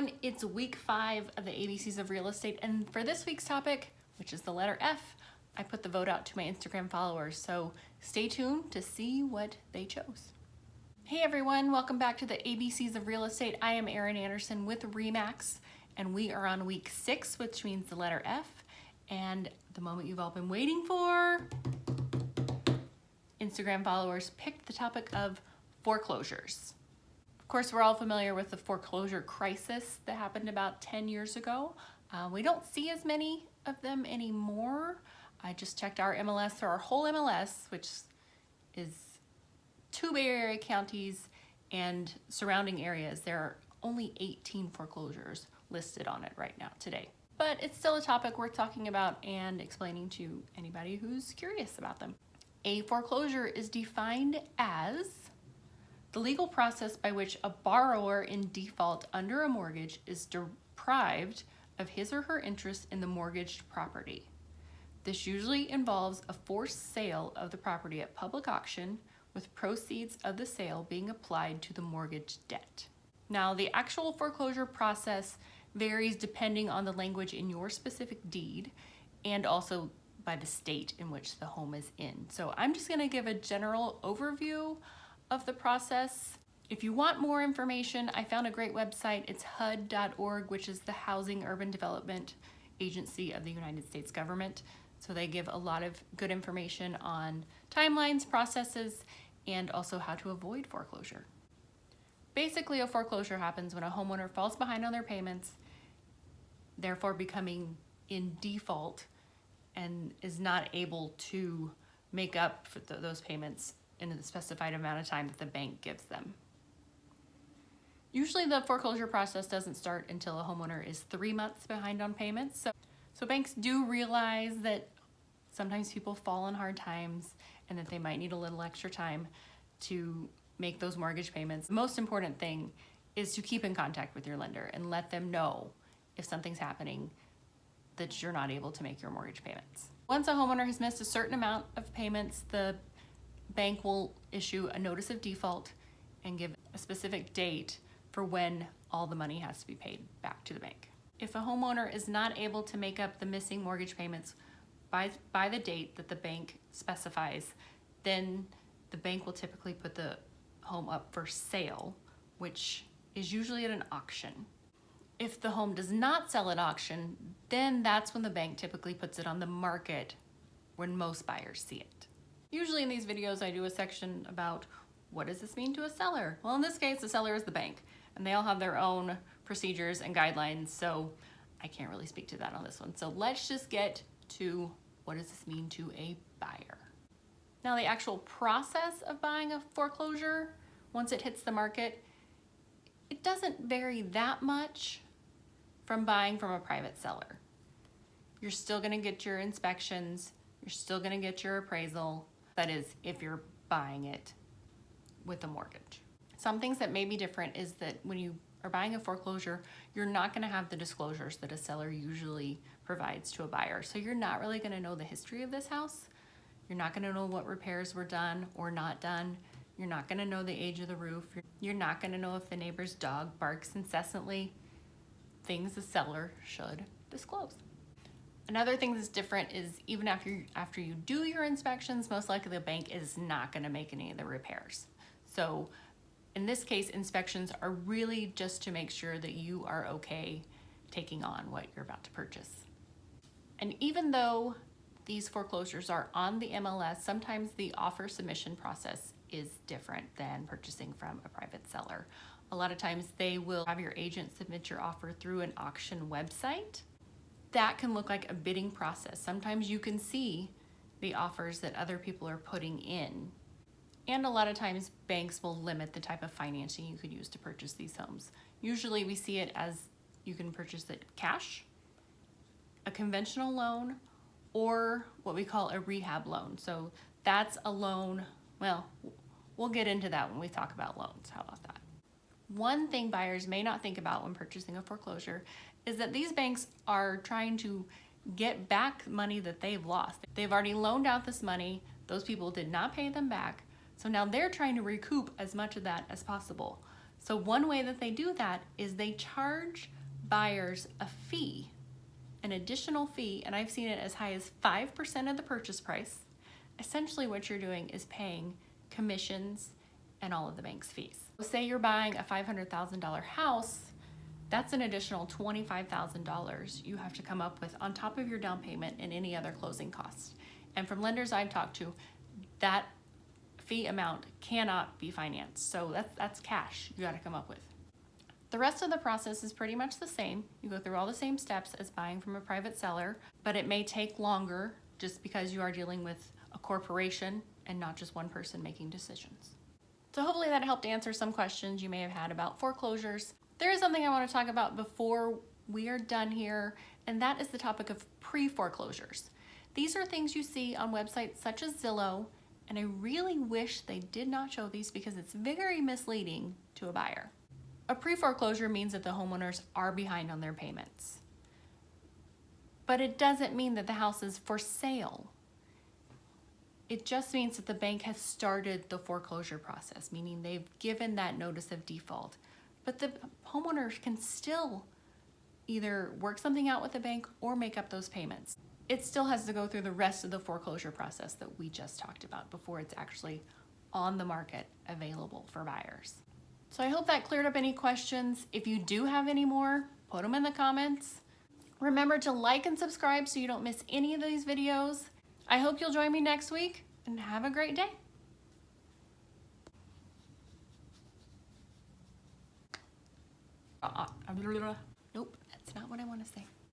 everyone, it's week 5 of the ABCs of real estate, and for this week's topic, which is the letter F, I put the vote out to my Instagram followers, so stay tuned to see what they chose. Hey everyone, welcome back to the ABCs of real estate. I am Erin Anderson with RE/MAX, and we are on week 6, which means the letter F, and the moment you've all been waiting for. Instagram followers picked the topic of foreclosures. Of course, we're all familiar with the foreclosure crisis that happened about 10 years ago. We don't see as many of them anymore. I just checked our MLS, or our whole MLS, which is 2 Bay Area counties and surrounding areas. There are only 18 foreclosures listed on it right now today. But it's still a topic worth talking about and explaining to anybody who's curious about them. A foreclosure is defined as the legal process by which a borrower in default under a mortgage is deprived of his or her interest in the mortgaged property. This usually involves a forced sale of the property at public auction, with proceeds of the sale being applied to the mortgage debt. Now, the actual foreclosure process varies depending on the language in your specific deed and also by the state in which the home is in. So I'm just going to give a general overview of the process. If you want more information, I found a great website. It's HUD.org, which is the Housing Urban Development Agency of the United States government. So they give a lot of good information on timelines, processes, and also how to avoid foreclosure. Basically, a foreclosure happens when a homeowner falls behind on their payments, therefore becoming in default and is not able to make up for those payments in the specified amount of time that the bank gives them. Usually the foreclosure process doesn't start until a homeowner is 3 months behind on payments. So banks do realize that sometimes people fall on hard times and that they might need a little extra time to make those mortgage payments. The most important thing is to keep in contact with your lender and let them know if something's happening that you're not able to make your mortgage payments. Once a homeowner has missed a certain amount of payments, the bank will issue a notice of default and give a specific date for when all the money has to be paid back to the bank. If a homeowner is not able to make up the missing mortgage payments by the date that the bank specifies, then the bank will typically put the home up for sale, which is usually at an auction. If the home does not sell at auction, then that's when the bank typically puts it on the market when most buyers see it. Usually in these videos, I do a section about what does this mean to a seller? Well, in this case, the seller is the bank, and they all have their own procedures and guidelines, so I can't really speak to that on this one. So let's just get to what does this mean to a buyer? Now, the actual process of buying a foreclosure, once it hits the market, it doesn't vary that much from buying from a private seller. You're still gonna get your inspections, you're still gonna get your appraisal. That is, if you're buying it with a mortgage. Some things that may be different is that when you are buying a foreclosure, you're not gonna have the disclosures that a seller usually provides to a buyer. So you're not really gonna know the history of this house. You're not gonna know what repairs were done or not done. You're not gonna know the age of the roof. You're not gonna know if the neighbor's dog barks incessantly. Things the seller should disclose. Another thing that's different is even after you do your inspections, most likely the bank is not gonna make any of the repairs. So in this case, inspections are really just to make sure that you are okay taking on what you're about to purchase. And even though these foreclosures are on the MLS, sometimes the offer submission process is different than purchasing from a private seller. A lot of times they will have your agent submit your offer through an auction website. That can look like a bidding process. Sometimes you can see the offers that other people are putting in. And a lot of times banks will limit the type of financing you could use to purchase these homes. Usually we see it as you can purchase it cash, a conventional loan, or what we call a rehab loan. So that's a loan, well, we'll get into that when we talk about loans. How about that? One thing buyers may not think about when purchasing a foreclosure is that these banks are trying to get back money that they've lost. They've already loaned out this money. Those people did not pay them back. So now they're trying to recoup as much of that as possible. So one way that they do that is they charge buyers a fee, an additional fee, and I've seen it as high as 5% of the purchase price. Essentially what you're doing is paying commissions and all of the bank's fees. Say you're buying a $500,000 house, that's an additional $25,000 you have to come up with on top of your down payment and any other closing costs. And from lenders I've talked to, that fee amount cannot be financed. So that's cash you gotta come up with. The rest of the process is pretty much the same. You go through all the same steps as buying from a private seller, but it may take longer just because you are dealing with a corporation and not just one person making decisions. So hopefully that helped answer some questions you may have had about foreclosures. There is something I want to talk about before we are done here, and that is the topic of pre-foreclosures. These are things you see on websites such as Zillow, and I really wish they did not show these because it's very misleading to a buyer. A pre-foreclosure means that the homeowners are behind on their payments, but it doesn't mean that the house is for sale. It just means that the bank has started the foreclosure process, meaning they've given that notice of default. But the homeowner can still either work something out with the bank or make up those payments. It still has to go through the rest of the foreclosure process that we just talked about before it's actually on the market available for buyers. So I hope that cleared up any questions. If you do have any more, put them in the comments. Remember to like and subscribe so you don't miss any of these videos. I hope you'll join me next week and have a great day. Nope, that's not what I want to say.